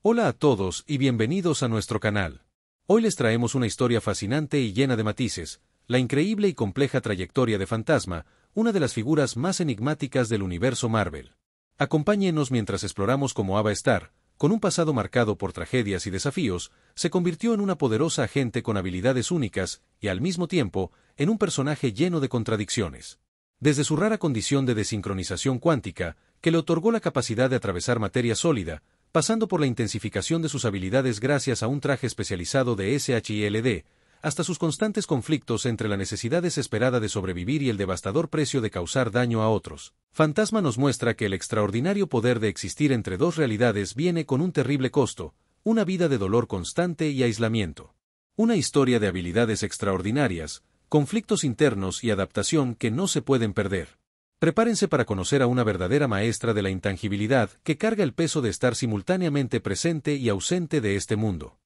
Hola a todos y bienvenidos a nuestro canal. Hoy les traemos una historia fascinante y llena de matices, la increíble y compleja trayectoria de Fantasma, una de las figuras más enigmáticas del universo Marvel. Acompáñenos mientras exploramos cómo Ava Starr, con un pasado marcado por tragedias y desafíos, se convirtió en una poderosa agente con habilidades únicas y, al mismo tiempo, en un personaje lleno de contradicciones. Desde su rara condición de desincronización cuántica, que le otorgó la capacidad de atravesar materia sólida, pasando por la intensificación de sus habilidades gracias a un traje especializado de SHIELD, hasta sus constantes conflictos entre la necesidad desesperada de sobrevivir y el devastador precio de causar daño a otros. Fantasma nos muestra que el extraordinario poder de existir entre dos realidades viene con un terrible costo, una vida de dolor constante y aislamiento. Una historia de habilidades extraordinarias, conflictos internos y adaptación que no se pueden perder. Prepárense para conocer a una verdadera maestra de la intangibilidad que carga el peso de estar simultáneamente presente y ausente de este mundo.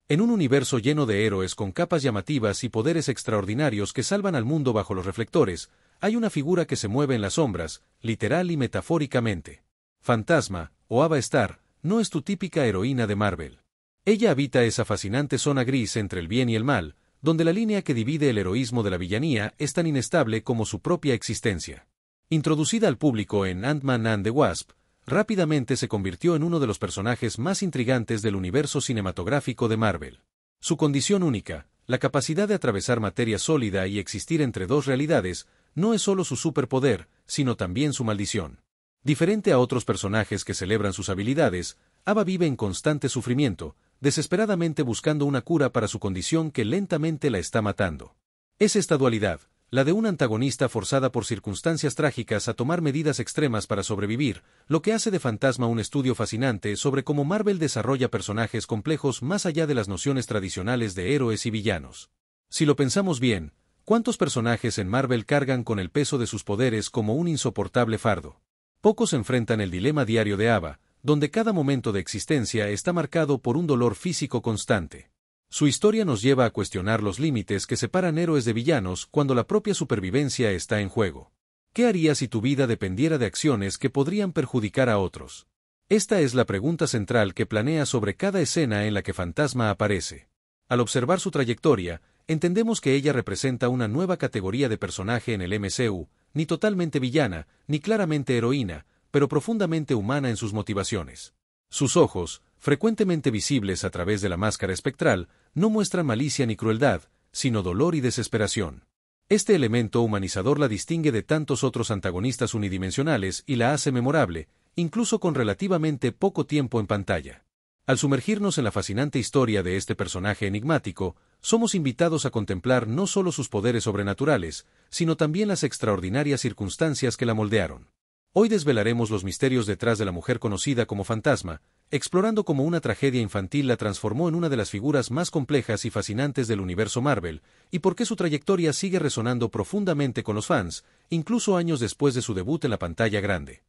En un universo lleno de héroes con capas llamativas y poderes extraordinarios que salvan al mundo bajo los reflectores, hay una figura que se mueve en las sombras, literal y metafóricamente. Fantasma, o Ava Starr, no es tu típica heroína de Marvel. Ella habita esa fascinante zona gris entre el bien y el mal, donde la línea que divide el heroísmo de la villanía es tan inestable como su propia existencia. Introducida al público en Ant-Man and the Wasp, rápidamente se convirtió en uno de los personajes más intrigantes del universo cinematográfico de Marvel. Su condición única, la capacidad de atravesar materia sólida y existir entre dos realidades, no es solo su superpoder, sino también su maldición. Diferente a otros personajes que celebran sus habilidades, Ava vive en constante sufrimiento, desesperadamente buscando una cura para su condición que lentamente la está matando. Es esta dualidad, la de una antagonista forzada por circunstancias trágicas a tomar medidas extremas para sobrevivir, lo que hace de Fantasma un estudio fascinante sobre cómo Marvel desarrolla personajes complejos más allá de las nociones tradicionales de héroes y villanos. Si lo pensamos bien, ¿cuántos personajes en Marvel cargan con el peso de sus poderes como un insoportable fardo? Pocos enfrentan el dilema diario de Ava, donde cada momento de existencia está marcado por un dolor físico constante. Su historia nos lleva a cuestionar los límites que separan héroes de villanos cuando la propia supervivencia está en juego. ¿Qué harías si tu vida dependiera de acciones que podrían perjudicar a otros? Esta es la pregunta central que planea sobre cada escena en la que Fantasma aparece. Al observar su trayectoria, entendemos que ella representa una nueva categoría de personaje en el MCU, ni totalmente villana, ni claramente heroína, pero profundamente humana en sus motivaciones. Sus ojos, frecuentemente visibles a través de la máscara espectral, no muestran malicia ni crueldad, sino dolor y desesperación. Este elemento humanizador la distingue de tantos otros antagonistas unidimensionales y la hace memorable, incluso con relativamente poco tiempo en pantalla. Al sumergirnos en la fascinante historia de este personaje enigmático, somos invitados a contemplar no solo sus poderes sobrenaturales, sino también las extraordinarias circunstancias que la moldearon. Hoy desvelaremos los misterios detrás de la mujer conocida como Fantasma, explorando cómo una tragedia infantil la transformó en una de las figuras más complejas y fascinantes del universo Marvel, y por qué su trayectoria sigue resonando profundamente con los fans, incluso años después de su debut en la pantalla grande.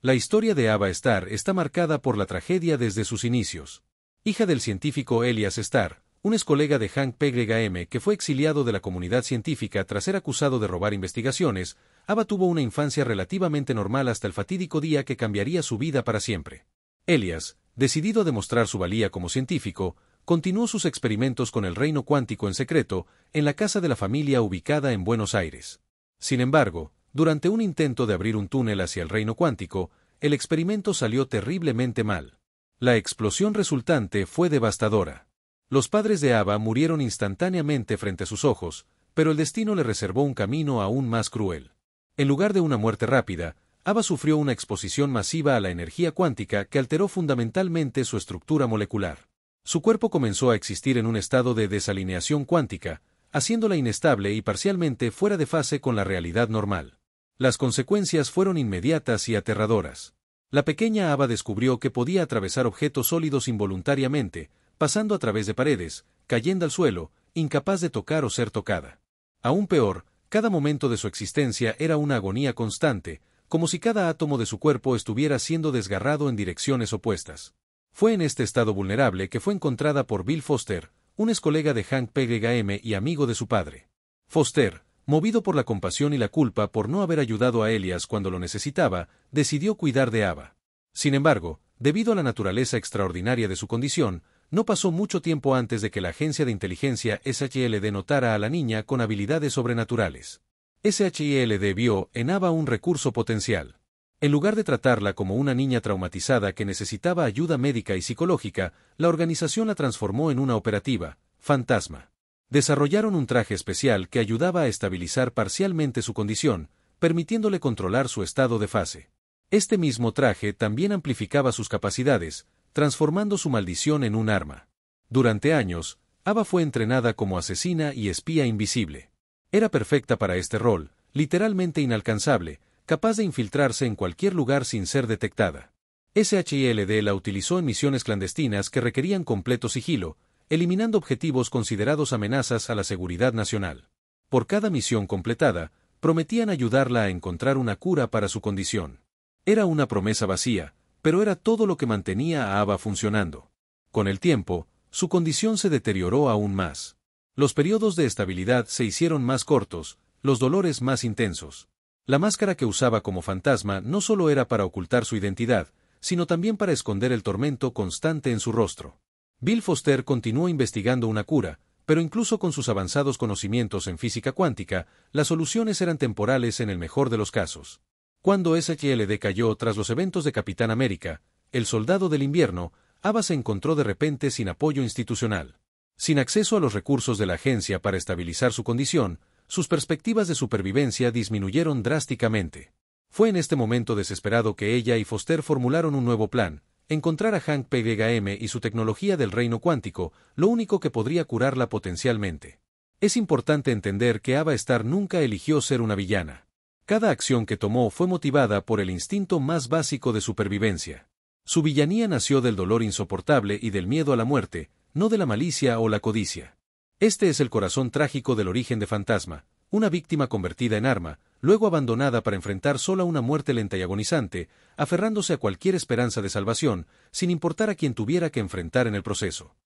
La historia de Ava Starr está marcada por la tragedia desde sus inicios. Hija del científico Elias Starr, un excolega de Hank Pym que fue exiliado de la comunidad científica tras ser acusado de robar investigaciones, Ava tuvo una infancia relativamente normal hasta el fatídico día que cambiaría su vida para siempre. Elias, decidido a demostrar su valía como científico, continuó sus experimentos con el reino cuántico en secreto, en la casa de la familia ubicada en Buenos Aires. Sin embargo, durante un intento de abrir un túnel hacia el reino cuántico, el experimento salió terriblemente mal. La explosión resultante fue devastadora. Los padres de Ava murieron instantáneamente frente a sus ojos, pero el destino le reservó un camino aún más cruel. En lugar de una muerte rápida, Ava sufrió una exposición masiva a la energía cuántica que alteró fundamentalmente su estructura molecular. Su cuerpo comenzó a existir en un estado de desalineación cuántica, haciéndola inestable y parcialmente fuera de fase con la realidad normal. Las consecuencias fueron inmediatas y aterradoras. La pequeña Ava descubrió que podía atravesar objetos sólidos involuntariamente, pasando a través de paredes, cayendo al suelo, incapaz de tocar o ser tocada. Aún peor, cada momento de su existencia era una agonía constante, como si cada átomo de su cuerpo estuviera siendo desgarrado en direcciones opuestas. Fue en este estado vulnerable que fue encontrada por Bill Foster, un excolega de Hank Pym y amigo de su padre. Foster, Movido por la compasión y la culpa por no haber ayudado a Elias cuando lo necesitaba, decidió cuidar de Ava. Sin embargo, debido a la naturaleza extraordinaria de su condición, no pasó mucho tiempo antes de que la agencia de inteligencia SHIELD notara a la niña con habilidades sobrenaturales. SHIELD vio en Ava un recurso potencial. En lugar de tratarla como una niña traumatizada que necesitaba ayuda médica y psicológica, la organización la transformó en una operativa, fantasma. Desarrollaron un traje especial que ayudaba a estabilizar parcialmente su condición, permitiéndole controlar su estado de fase. Este mismo traje también amplificaba sus capacidades, transformando su maldición en un arma. Durante años, Ava fue entrenada como asesina y espía invisible. Era perfecta para este rol, literalmente inalcanzable, capaz de infiltrarse en cualquier lugar sin ser detectada. SHIELD la utilizó en misiones clandestinas que requerían completo sigilo, eliminando objetivos considerados amenazas a la seguridad nacional. Por cada misión completada, prometían ayudarla a encontrar una cura para su condición. Era una promesa vacía, pero era todo lo que mantenía a Ava funcionando. Con el tiempo, su condición se deterioró aún más. Los periodos de estabilidad se hicieron más cortos, los dolores más intensos. La máscara que usaba como fantasma no solo era para ocultar su identidad, sino también para esconder el tormento constante en su rostro. Bill Foster continuó investigando una cura, pero incluso con sus avanzados conocimientos en física cuántica, las soluciones eran temporales en el mejor de los casos. Cuando SHIELD cayó tras los eventos de Capitán América, el Soldado del Invierno, Ava se encontró de repente sin apoyo institucional. Sin acceso a los recursos de la agencia para estabilizar su condición, sus perspectivas de supervivencia disminuyeron drásticamente. Fue en este momento desesperado que ella y Foster formularon un nuevo plan: encontrar a Hank Pym y su tecnología del reino cuántico, lo único que podría curarla potencialmente. Es importante entender que Ava Starr nunca eligió ser una villana. Cada acción que tomó fue motivada por el instinto más básico de supervivencia. Su villanía nació del dolor insoportable y del miedo a la muerte, no de la malicia o la codicia. Este es el corazón trágico del origen de Fantasma, una víctima convertida en arma, luego abandonada para enfrentar sola una muerte lenta y agonizante, aferrándose a cualquier esperanza de salvación, sin importar a quien tuviera que enfrentar en el proceso.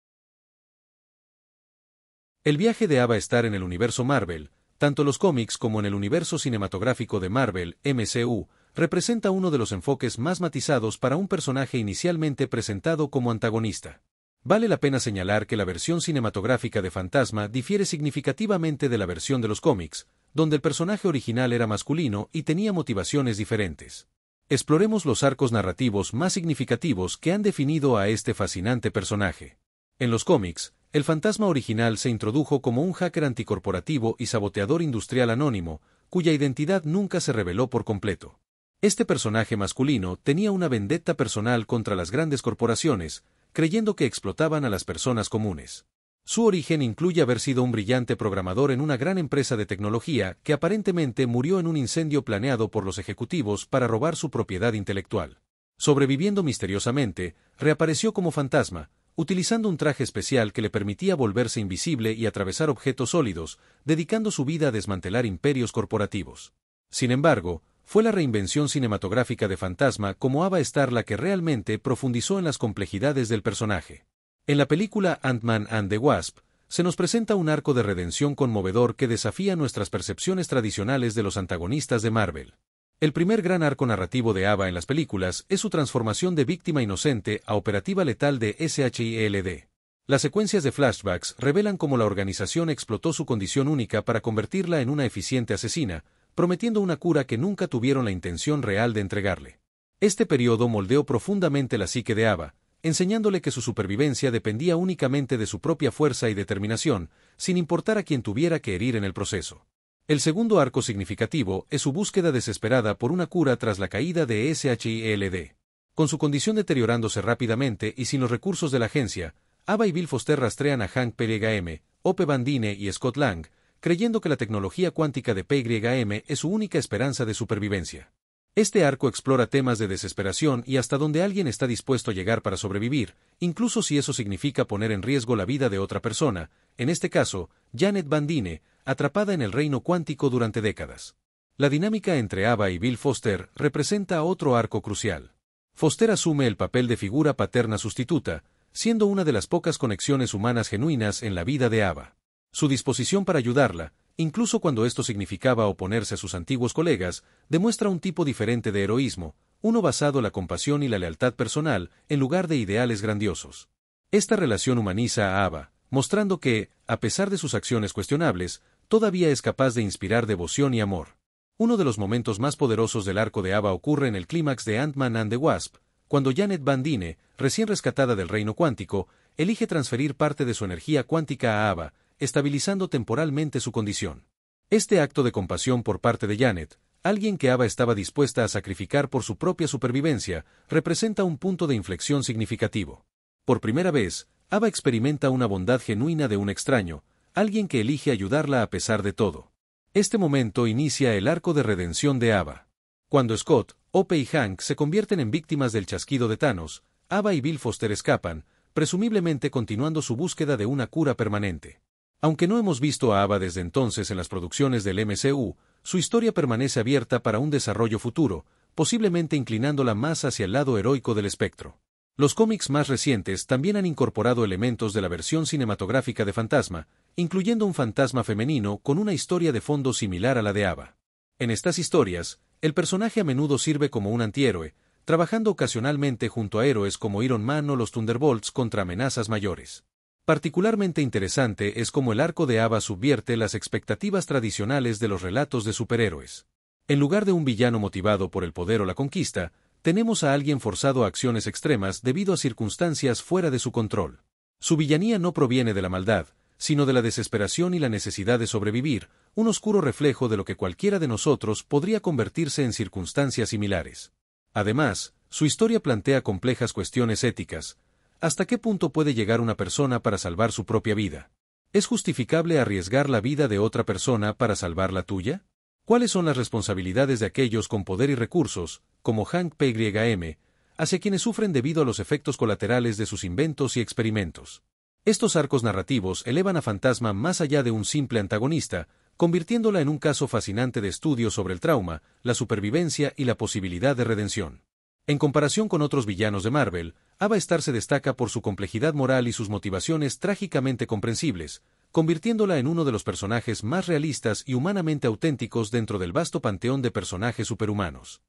El viaje de Ava Starr en el universo Marvel, tanto los cómics como en el universo cinematográfico de Marvel, MCU, representa uno de los enfoques más matizados para un personaje inicialmente presentado como antagonista. Vale la pena señalar que la versión cinematográfica de Fantasma difiere significativamente de la versión de los cómics, donde el personaje original era masculino y tenía motivaciones diferentes. Exploremos los arcos narrativos más significativos que han definido a este fascinante personaje. En los cómics, el Fantasma original se introdujo como un hacker anticorporativo y saboteador industrial anónimo, cuya identidad nunca se reveló por completo. Este personaje masculino tenía una vendetta personal contra las grandes corporaciones, creyendo que explotaban a las personas comunes. Su origen incluye haber sido un brillante programador en una gran empresa de tecnología que aparentemente murió en un incendio planeado por los ejecutivos para robar su propiedad intelectual. Sobreviviendo misteriosamente, reapareció como fantasma, utilizando un traje especial que le permitía volverse invisible y atravesar objetos sólidos, dedicando su vida a desmantelar imperios corporativos. Sin embargo, fue la reinvención cinematográfica de Fantasma como Ava Starr la que realmente profundizó en las complejidades del personaje. En la película Ant-Man and the Wasp, se nos presenta un arco de redención conmovedor que desafía nuestras percepciones tradicionales de los antagonistas de Marvel. El primer gran arco narrativo de Ava en las películas es su transformación de víctima inocente a operativa letal de SHIELD. Las secuencias de flashbacks revelan cómo la organización explotó su condición única para convertirla en una eficiente asesina, prometiendo una cura que nunca tuvieron la intención real de entregarle. Este periodo moldeó profundamente la psique de Ava, enseñándole que su supervivencia dependía únicamente de su propia fuerza y determinación, sin importar a quien tuviera que herir en el proceso. El segundo arco significativo es su búsqueda desesperada por una cura tras la caída de SHIELD. Con su condición deteriorándose rápidamente y sin los recursos de la agencia, Ava y Bill Foster rastrean a Hank Pym, Ope Bandine y Scott Lang, creyendo que la tecnología cuántica de Pym es su única esperanza de supervivencia. Este arco explora temas de desesperación y hasta dónde alguien está dispuesto a llegar para sobrevivir, incluso si eso significa poner en riesgo la vida de otra persona, en este caso, Janet Bandine, atrapada en el reino cuántico durante décadas. La dinámica entre Ava y Bill Foster representa otro arco crucial. Foster asume el papel de figura paterna sustituta, siendo una de las pocas conexiones humanas genuinas en la vida de Ava. Su disposición para ayudarla, incluso cuando esto significaba oponerse a sus antiguos colegas, demuestra un tipo diferente de heroísmo, uno basado en la compasión y la lealtad personal, en lugar de ideales grandiosos. Esta relación humaniza a Ava, mostrando que, a pesar de sus acciones cuestionables, todavía es capaz de inspirar devoción y amor. Uno de los momentos más poderosos del arco de Ava ocurre en el clímax de Ant-Man and the Wasp, cuando Janet Van Dyne, recién rescatada del reino cuántico, elige transferir parte de su energía cuántica a Ava, estabilizando temporalmente su condición. Este acto de compasión por parte de Janet, alguien que Ava estaba dispuesta a sacrificar por su propia supervivencia, representa un punto de inflexión significativo. Por primera vez, Ava experimenta una bondad genuina de un extraño, alguien que elige ayudarla a pesar de todo. Este momento inicia el arco de redención de Ava. Cuando Scott, Hope y Hank se convierten en víctimas del chasquido de Thanos, Ava y Bill Foster escapan, presumiblemente continuando su búsqueda de una cura permanente. Aunque no hemos visto a Ava desde entonces en las producciones del MCU, su historia permanece abierta para un desarrollo futuro, posiblemente inclinándola más hacia el lado heroico del espectro. Los cómics más recientes también han incorporado elementos de la versión cinematográfica de Fantasma, incluyendo un fantasma femenino con una historia de fondo similar a la de Ava. En estas historias, el personaje a menudo sirve como un antihéroe, trabajando ocasionalmente junto a héroes como Iron Man o los Thunderbolts contra amenazas mayores. Particularmente interesante es cómo el arco de Ava subvierte las expectativas tradicionales de los relatos de superhéroes. En lugar de un villano motivado por el poder o la conquista, tenemos a alguien forzado a acciones extremas debido a circunstancias fuera de su control. Su villanía no proviene de la maldad, sino de la desesperación y la necesidad de sobrevivir, un oscuro reflejo de lo que cualquiera de nosotros podría convertirse en circunstancias similares. Además, su historia plantea complejas cuestiones éticas. ¿Hasta qué punto puede llegar una persona para salvar su propia vida? ¿Es justificable arriesgar la vida de otra persona para salvar la tuya? ¿Cuáles son las responsabilidades de aquellos con poder y recursos, como Hank Pym, hacia quienes sufren debido a los efectos colaterales de sus inventos y experimentos? Estos arcos narrativos elevan a Fantasma más allá de un simple antagonista, convirtiéndola en un caso fascinante de estudio sobre el trauma, la supervivencia y la posibilidad de redención. En comparación con otros villanos de Marvel, Ava Starr se destaca por su complejidad moral y sus motivaciones trágicamente comprensibles, convirtiéndola en uno de los personajes más realistas y humanamente auténticos dentro del vasto panteón de personajes superhumanos.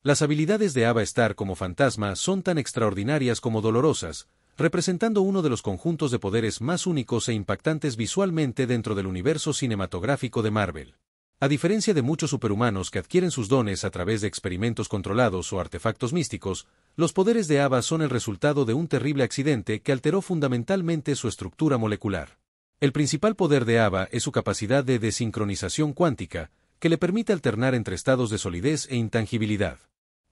Las habilidades de Ava Starr como fantasma son tan extraordinarias como dolorosas, representando uno de los conjuntos de poderes más únicos e impactantes visualmente dentro del universo cinematográfico de Marvel. A diferencia de muchos superhumanos que adquieren sus dones a través de experimentos controlados o artefactos místicos, los poderes de Ava son el resultado de un terrible accidente que alteró fundamentalmente su estructura molecular. El principal poder de Ava es su capacidad de desincronización cuántica, que le permite alternar entre estados de solidez e intangibilidad.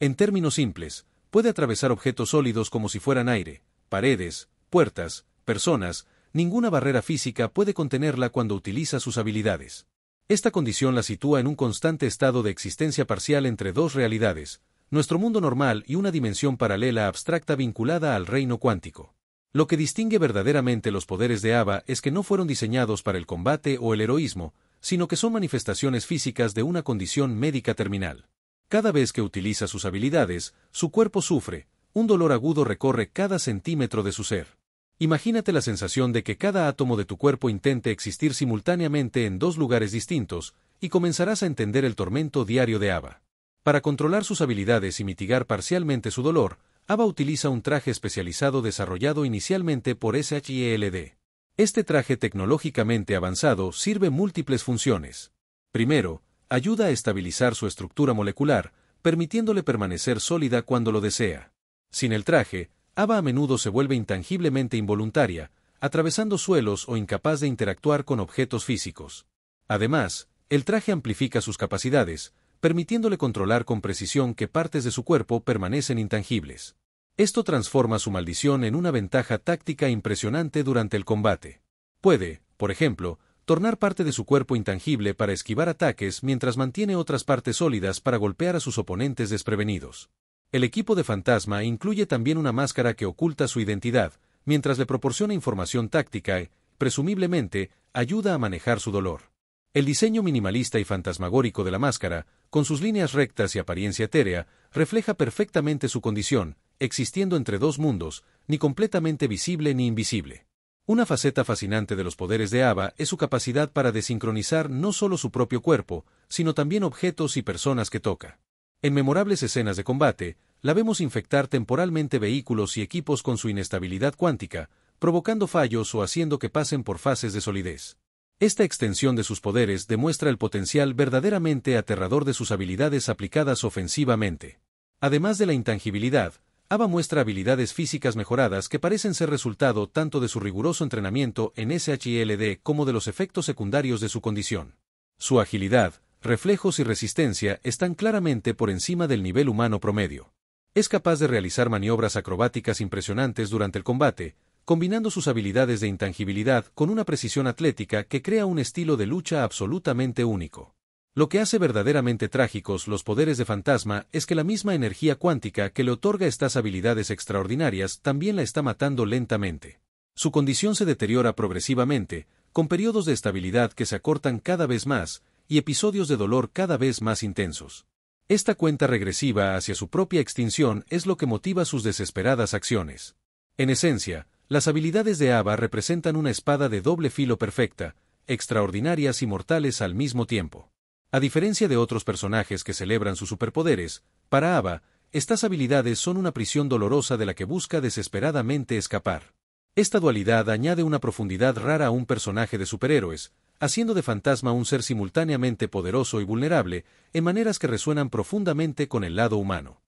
En términos simples, puede atravesar objetos sólidos como si fueran aire, paredes, puertas, personas, ninguna barrera física puede contenerla cuando utiliza sus habilidades. Esta condición la sitúa en un constante estado de existencia parcial entre dos realidades, nuestro mundo normal y una dimensión paralela abstracta vinculada al reino cuántico. Lo que distingue verdaderamente los poderes de Ava es que no fueron diseñados para el combate o el heroísmo, sino que son manifestaciones físicas de una condición médica terminal. Cada vez que utiliza sus habilidades, su cuerpo sufre, un dolor agudo recorre cada centímetro de su ser. Imagínate la sensación de que cada átomo de tu cuerpo intente existir simultáneamente en dos lugares distintos, y comenzarás a entender el tormento diario de Ava. Para controlar sus habilidades y mitigar parcialmente su dolor, Ava utiliza un traje especializado desarrollado inicialmente por SHIELD. Este traje tecnológicamente avanzado sirve múltiples funciones. Primero, ayuda a estabilizar su estructura molecular, permitiéndole permanecer sólida cuando lo desea. Sin el traje, Ava a menudo se vuelve intangiblemente involuntaria, atravesando suelos o incapaz de interactuar con objetos físicos. Además, el traje amplifica sus capacidades, permitiéndole controlar con precisión que partes de su cuerpo permanecen intangibles. Esto transforma su maldición en una ventaja táctica impresionante durante el combate. Puede, por ejemplo, tornar parte de su cuerpo intangible para esquivar ataques mientras mantiene otras partes sólidas para golpear a sus oponentes desprevenidos. El equipo de Fantasma incluye también una máscara que oculta su identidad, mientras le proporciona información táctica y, presumiblemente, ayuda a manejar su dolor. El diseño minimalista y fantasmagórico de la máscara, con sus líneas rectas y apariencia etérea, refleja perfectamente su condición, existiendo entre dos mundos, ni completamente visible ni invisible. Una faceta fascinante de los poderes de Ava es su capacidad para desincronizar no solo su propio cuerpo, sino también objetos y personas que toca. En memorables escenas de combate, la vemos infectar temporalmente vehículos y equipos con su inestabilidad cuántica, provocando fallos o haciendo que pasen por fases de solidez. Esta extensión de sus poderes demuestra el potencial verdaderamente aterrador de sus habilidades aplicadas ofensivamente. Además de la intangibilidad, Ava muestra habilidades físicas mejoradas que parecen ser resultado tanto de su riguroso entrenamiento en SHIELD como de los efectos secundarios de su condición. Su agilidad, reflejos y resistencia están claramente por encima del nivel humano promedio. Es capaz de realizar maniobras acrobáticas impresionantes durante el combate, combinando sus habilidades de intangibilidad con una precisión atlética que crea un estilo de lucha absolutamente único. Lo que hace verdaderamente trágicos los poderes de Fantasma es que la misma energía cuántica que le otorga estas habilidades extraordinarias también la está matando lentamente. Su condición se deteriora progresivamente, con periodos de estabilidad que se acortan cada vez más, y episodios de dolor cada vez más intensos. Esta cuenta regresiva hacia su propia extinción es lo que motiva sus desesperadas acciones. En esencia, las habilidades de Ava representan una espada de doble filo perfecta, extraordinarias y mortales al mismo tiempo. A diferencia de otros personajes que celebran sus superpoderes, para Ava, estas habilidades son una prisión dolorosa de la que busca desesperadamente escapar. Esta dualidad añade una profundidad rara a un personaje de superhéroes, haciendo de Fantasma un ser simultáneamente poderoso y vulnerable, en maneras que resuenan profundamente con el lado humano.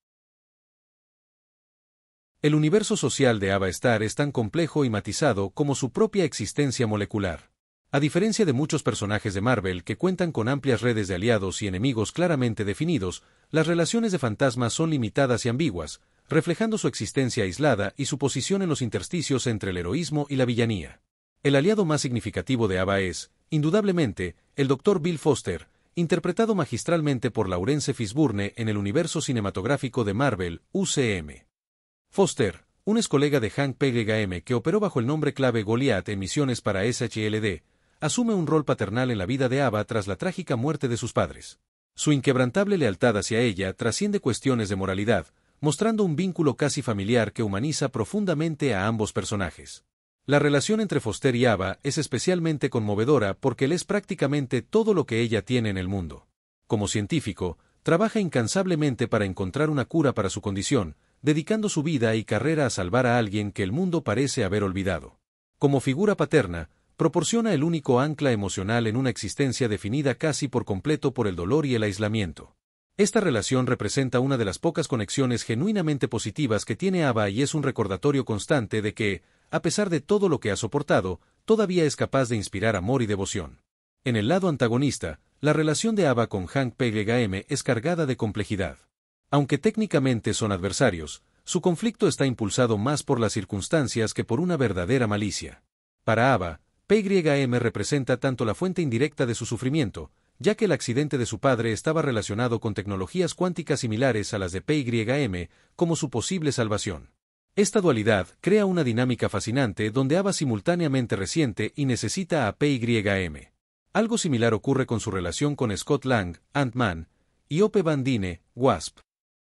El universo social de Ava Star es tan complejo y matizado como su propia existencia molecular. A diferencia de muchos personajes de Marvel que cuentan con amplias redes de aliados y enemigos claramente definidos, las relaciones de Fantasma son limitadas y ambiguas, reflejando su existencia aislada y su posición en los intersticios entre el heroísmo y la villanía. El aliado más significativo de Ava es, indudablemente, el Dr. Bill Foster, interpretado magistralmente por Laurence Fishburne en el universo cinematográfico de Marvel, UCM. Foster, un ex colega de Hank Pym que operó bajo el nombre clave Goliath en misiones para SHLD, asume un rol paternal en la vida de Ava tras la trágica muerte de sus padres. Su inquebrantable lealtad hacia ella trasciende cuestiones de moralidad, mostrando un vínculo casi familiar que humaniza profundamente a ambos personajes. La relación entre Foster y Ava es especialmente conmovedora porque él es prácticamente todo lo que ella tiene en el mundo. Como científico, trabaja incansablemente para encontrar una cura para su condición, dedicando su vida y carrera a salvar a alguien que el mundo parece haber olvidado. Como figura paterna, proporciona el único ancla emocional en una existencia definida casi por completo por el dolor y el aislamiento. Esta relación representa una de las pocas conexiones genuinamente positivas que tiene Ava y es un recordatorio constante de que, a pesar de todo lo que ha soportado, todavía es capaz de inspirar amor y devoción. En el lado antagonista, la relación de Ava con Hank Pym es cargada de complejidad. Aunque técnicamente son adversarios, su conflicto está impulsado más por las circunstancias que por una verdadera malicia. Para Ava, Pym representa tanto la fuente indirecta de su sufrimiento, ya que el accidente de su padre estaba relacionado con tecnologías cuánticas similares a las de Pym, como su posible salvación. Esta dualidad crea una dinámica fascinante donde Ava simultáneamente resiente y necesita a Pym. Algo similar ocurre con su relación con Scott Lang, Ant-Man, y Hope Van Dyne, Wasp.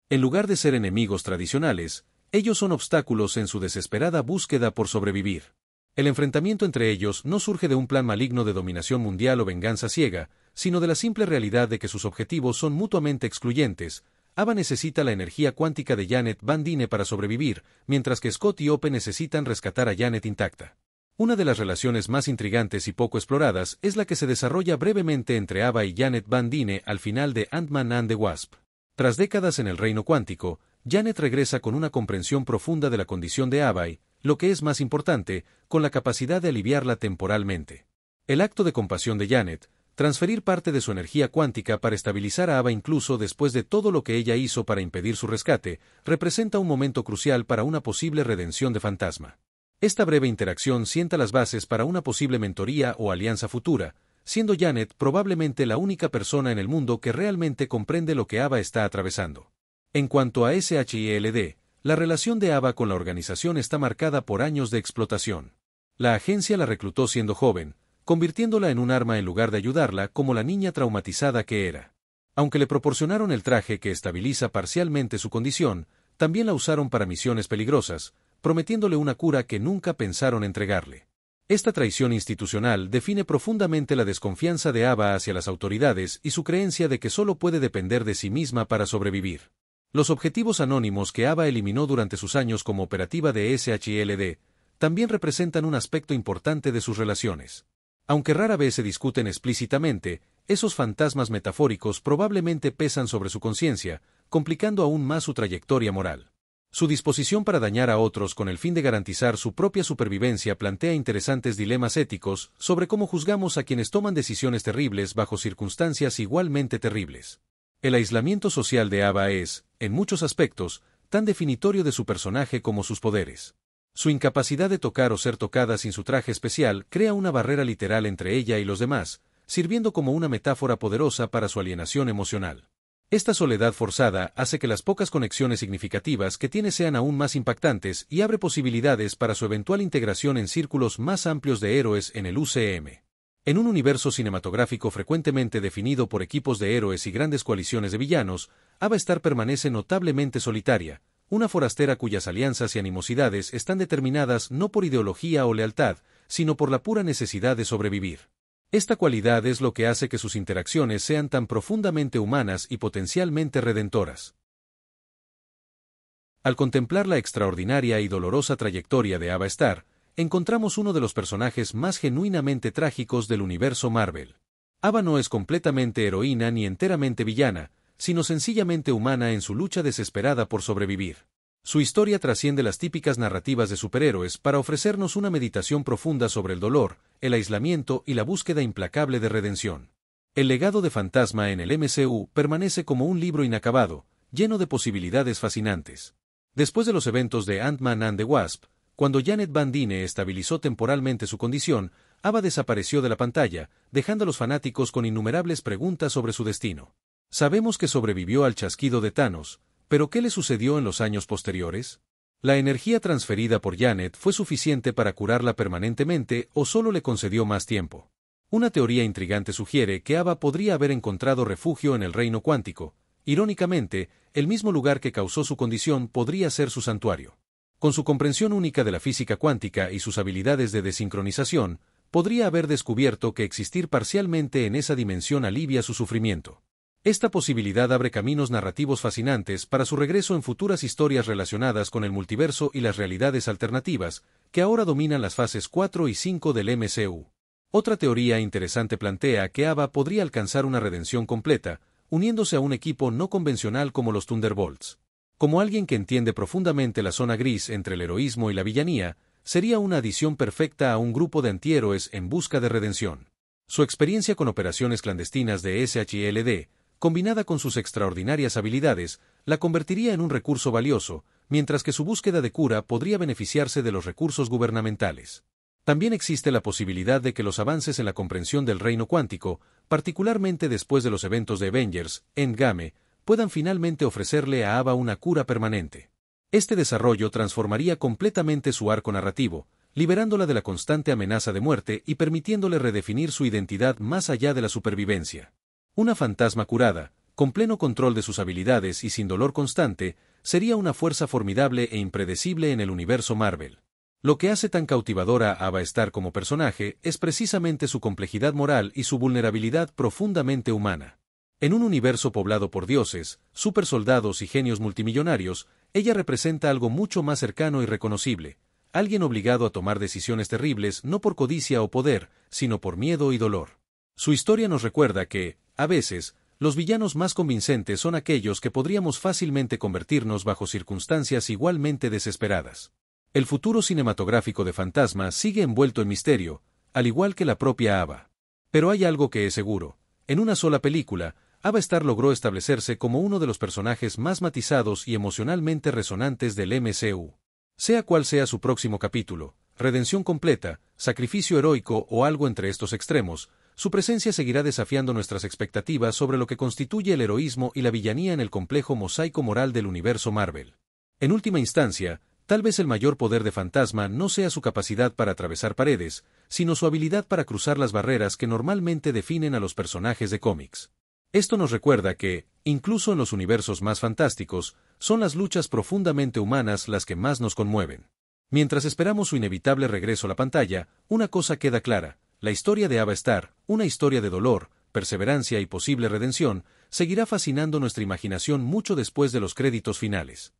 En lugar de ser enemigos tradicionales, ellos son obstáculos en su desesperada búsqueda por sobrevivir. El enfrentamiento entre ellos no surge de un plan maligno de dominación mundial o venganza ciega, sino de la simple realidad de que sus objetivos son mutuamente excluyentes. Ava necesita la energía cuántica de Janet Van Dyne para sobrevivir, mientras que Scott y Hope necesitan rescatar a Janet intacta. Una de las relaciones más intrigantes y poco exploradas es la que se desarrolla brevemente entre Ava y Janet Van Dyne al final de Ant-Man and the Wasp. Tras décadas en el reino cuántico, Janet regresa con una comprensión profunda de la condición de Ava y, lo que es más importante, con la capacidad de aliviarla temporalmente. El acto de compasión de Janet, transferir parte de su energía cuántica para estabilizar a Ava incluso después de todo lo que ella hizo para impedir su rescate, representa un momento crucial para una posible redención de Fantasma. Esta breve interacción sienta las bases para una posible mentoría o alianza futura, siendo Janet probablemente la única persona en el mundo que realmente comprende lo que Ava está atravesando. En cuanto a SHIELD, la relación de Ava con la organización está marcada por años de explotación. La agencia la reclutó siendo joven, convirtiéndola en un arma en lugar de ayudarla como la niña traumatizada que era. Aunque le proporcionaron el traje que estabiliza parcialmente su condición, también la usaron para misiones peligrosas, prometiéndole una cura que nunca pensaron entregarle. Esta traición institucional define profundamente la desconfianza de Ava hacia las autoridades y su creencia de que solo puede depender de sí misma para sobrevivir. Los objetivos anónimos que Ava eliminó durante sus años como operativa de SHLD también representan un aspecto importante de sus relaciones. Aunque rara vez se discuten explícitamente, esos fantasmas metafóricos probablemente pesan sobre su conciencia, complicando aún más su trayectoria moral. Su disposición para dañar a otros con el fin de garantizar su propia supervivencia plantea interesantes dilemas éticos sobre cómo juzgamos a quienes toman decisiones terribles bajo circunstancias igualmente terribles. El aislamiento social de Ava es, en muchos aspectos, tan definitorio de su personaje como sus poderes. Su incapacidad de tocar o ser tocada sin su traje especial crea una barrera literal entre ella y los demás, sirviendo como una metáfora poderosa para su alienación emocional. Esta soledad forzada hace que las pocas conexiones significativas que tiene sean aún más impactantes y abre posibilidades para su eventual integración en círculos más amplios de héroes en el UCM. En un universo cinematográfico frecuentemente definido por equipos de héroes y grandes coaliciones de villanos, Ava Starr permanece notablemente solitaria, una forastera cuyas alianzas y animosidades están determinadas no por ideología o lealtad, sino por la pura necesidad de sobrevivir. Esta cualidad es lo que hace que sus interacciones sean tan profundamente humanas y potencialmente redentoras. Al contemplar la extraordinaria y dolorosa trayectoria de Ava Starr, encontramos uno de los personajes más genuinamente trágicos del universo Marvel. Ava no es completamente heroína ni enteramente villana, sino sencillamente humana en su lucha desesperada por sobrevivir. Su historia trasciende las típicas narrativas de superhéroes para ofrecernos una meditación profunda sobre el dolor, el aislamiento y la búsqueda implacable de redención. El legado de Fantasma en el MCU permanece como un libro inacabado, lleno de posibilidades fascinantes. Después de los eventos de Ant-Man and the Wasp, cuando Janet Van Dyne estabilizó temporalmente su condición, Ava desapareció de la pantalla, dejando a los fanáticos con innumerables preguntas sobre su destino. Sabemos que sobrevivió al chasquido de Thanos, pero ¿qué le sucedió en los años posteriores? ¿La energía transferida por Janet fue suficiente para curarla permanentemente o solo le concedió más tiempo? Una teoría intrigante sugiere que Ava podría haber encontrado refugio en el reino cuántico. Irónicamente, el mismo lugar que causó su condición podría ser su santuario. Con su comprensión única de la física cuántica y sus habilidades de desincronización, podría haber descubierto que existir parcialmente en esa dimensión alivia su sufrimiento. Esta posibilidad abre caminos narrativos fascinantes para su regreso en futuras historias relacionadas con el multiverso y las realidades alternativas, que ahora dominan las fases 4 y 5 del MCU. Otra teoría interesante plantea que Ava podría alcanzar una redención completa, uniéndose a un equipo no convencional como los Thunderbolts. Como alguien que entiende profundamente la zona gris entre el heroísmo y la villanía, sería una adición perfecta a un grupo de antihéroes en busca de redención. Su experiencia con operaciones clandestinas de SHLD, combinada con sus extraordinarias habilidades, la convertiría en un recurso valioso, mientras que su búsqueda de cura podría beneficiarse de los recursos gubernamentales. También existe la posibilidad de que los avances en la comprensión del reino cuántico, particularmente después de los eventos de Avengers, Endgame, puedan finalmente ofrecerle a Ava una cura permanente. Este desarrollo transformaría completamente su arco narrativo, liberándola de la constante amenaza de muerte y permitiéndole redefinir su identidad más allá de la supervivencia. Una fantasma curada, con pleno control de sus habilidades y sin dolor constante, sería una fuerza formidable e impredecible en el universo Marvel. Lo que hace tan cautivadora a Ava Starr como personaje es precisamente su complejidad moral y su vulnerabilidad profundamente humana. En un universo poblado por dioses, supersoldados y genios multimillonarios, ella representa algo mucho más cercano y reconocible, alguien obligado a tomar decisiones terribles no por codicia o poder, sino por miedo y dolor. Su historia nos recuerda que, a veces, los villanos más convincentes son aquellos que podríamos fácilmente convertirnos bajo circunstancias igualmente desesperadas. El futuro cinematográfico de Fantasma sigue envuelto en misterio, al igual que la propia Ava. Pero hay algo que es seguro. En una sola película, Ava Starr logró establecerse como uno de los personajes más matizados y emocionalmente resonantes del MCU. Sea cual sea su próximo capítulo, redención completa, sacrificio heroico o algo entre estos extremos, su presencia seguirá desafiando nuestras expectativas sobre lo que constituye el heroísmo y la villanía en el complejo mosaico moral del universo Marvel. En última instancia, tal vez el mayor poder de Fantasma no sea su capacidad para atravesar paredes, sino su habilidad para cruzar las barreras que normalmente definen a los personajes de cómics. Esto nos recuerda que, incluso en los universos más fantásticos, son las luchas profundamente humanas las que más nos conmueven. Mientras esperamos su inevitable regreso a la pantalla, una cosa queda clara: la historia de Ava Star, una historia de dolor, perseverancia y posible redención, seguirá fascinando nuestra imaginación mucho después de los créditos finales.